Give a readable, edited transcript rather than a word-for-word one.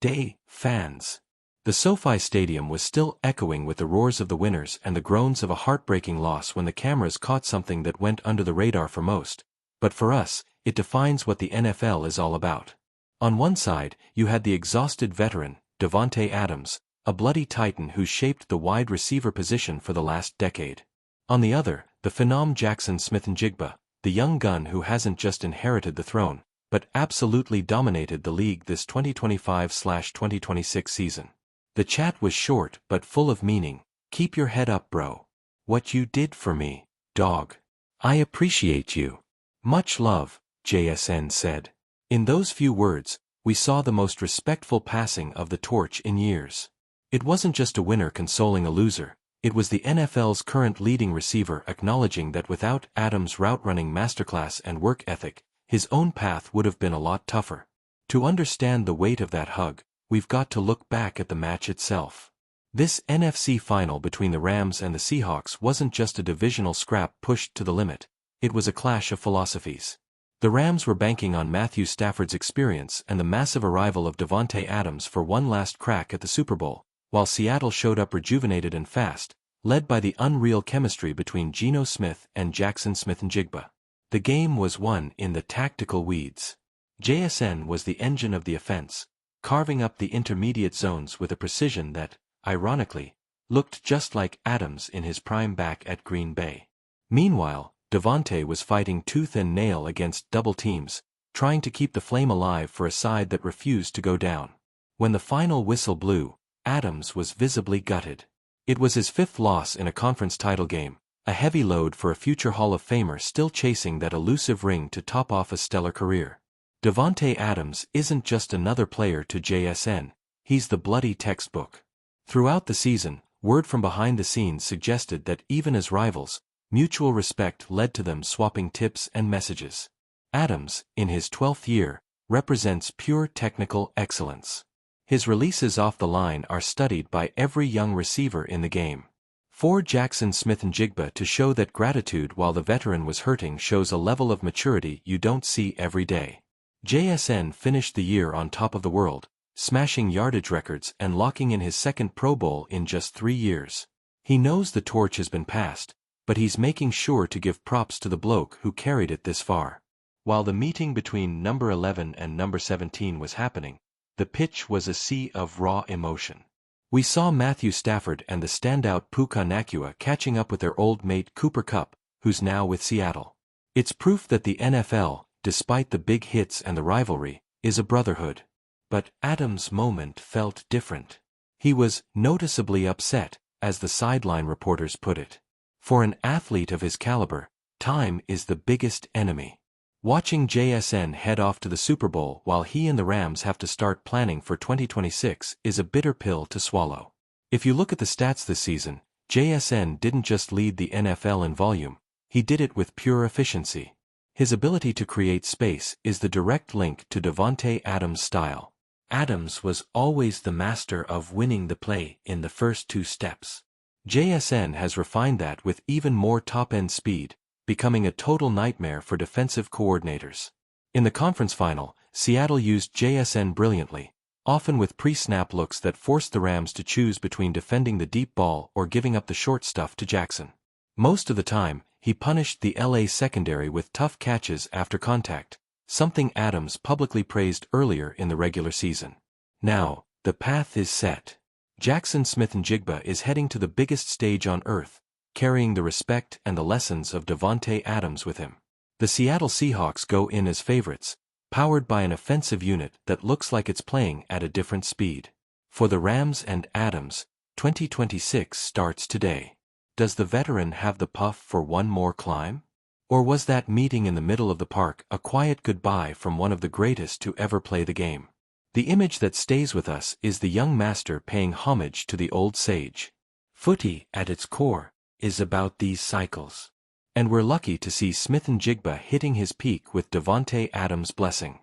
day, fans. The SoFi Stadium was still echoing with the roars of the winners and the groans of a heartbreaking loss when the cameras caught something that went under the radar for most. But for us, it defines what the NFL is all about. On one side, you had the exhausted veteran, Davante Adams, a bloody titan who shaped the wide receiver position for the last decade. On the other, the phenom Jackson Smith-Njigba, the young gun who hasn't just inherited the throne, but absolutely dominated the league this 2025/2026 season. The chat was short but full of meaning. "Keep your head up, bro. What you did for me, dog. I appreciate you. Much love," JSN said. In those few words, we saw the most respectful passing of the torch in years. It wasn't just a winner consoling a loser, it was the NFL's current leading receiver acknowledging that without Adams' route-running masterclass and work ethic, his own path would have been a lot tougher. To understand the weight of that hug, we've got to look back at the match itself. This NFC final between the Rams and the Seahawks wasn't just a divisional scrap pushed to the limit, it was a clash of philosophies. The Rams were banking on Matthew Stafford's experience and the massive arrival of Davante Adams for one last crack at the Super Bowl, while Seattle showed up rejuvenated and fast, led by the unreal chemistry between Geno Smith and Jackson Smith-Njigba. The game was won in the tactical weeds. JSN was the engine of the offense, carving up the intermediate zones with a precision that, ironically, looked just like Adams in his prime back at Green Bay. Meanwhile, Davante was fighting tooth and nail against double teams, trying to keep the flame alive for a side that refused to go down. When the final whistle blew, Adams was visibly gutted. It was his fifth loss in a conference title game, a heavy load for a future Hall of Famer still chasing that elusive ring to top off a stellar career. Davante Adams isn't just another player to JSN, he's the bloody textbook. Throughout the season, word from behind the scenes suggested that even as rivals, mutual respect led to them swapping tips and messages. Adams, in his 12th year, represents pure technical excellence. His releases off the line are studied by every young receiver in the game. For Jackson Smith-Njigba to show that gratitude while the veteran was hurting shows a level of maturity you don't see every day. JSN finished the year on top of the world, smashing yardage records and locking in his second Pro Bowl in just 3 years. He knows the torch has been passed, but he's making sure to give props to the bloke who carried it this far. While the meeting between number 11 and number 17 was happening, the pitch was a sea of raw emotion. We saw Matthew Stafford and the standout Puka Nacua catching up with their old mate Cooper Kupp, who's now with Seattle. It's proof that the NFL, despite the big hits and the rivalry, is a brotherhood. But Adams' moment felt different. He was noticeably upset, as the sideline reporters put it. For an athlete of his caliber, time is the biggest enemy. Watching JSN head off to the Super Bowl while he and the Rams have to start planning for 2026 is a bitter pill to swallow. If you look at the stats this season, JSN didn't just lead the NFL in volume, he did it with pure efficiency. His ability to create space is the direct link to Davante Adams' style. Adams was always the master of winning the play in the first 2 steps. JSN has refined that with even more top-end speed, becoming a total nightmare for defensive coordinators. In the conference final, Seattle used JSN brilliantly, often with pre-snap looks that forced the Rams to choose between defending the deep ball or giving up the short stuff to Jackson. Most of the time, he punished the LA secondary with tough catches after contact, something Adams publicly praised earlier in the regular season. Now, the path is set. Jackson Smith-Njigba is heading to the biggest stage on earth, carrying the respect and the lessons of Davante Adams with him. The Seattle Seahawks go in as favorites, powered by an offensive unit that looks like it's playing at a different speed. For the Rams and Adams, 2026 starts today. Does the veteran have the puff for one more climb? Or was that meeting in the middle of the park a quiet goodbye from one of the greatest to ever play the game? The image that stays with us is the young master paying homage to the old sage. Footy, at its core, is about these cycles. And we're lucky to see Smith-Njigba hitting his peak with Davante Adams' blessing.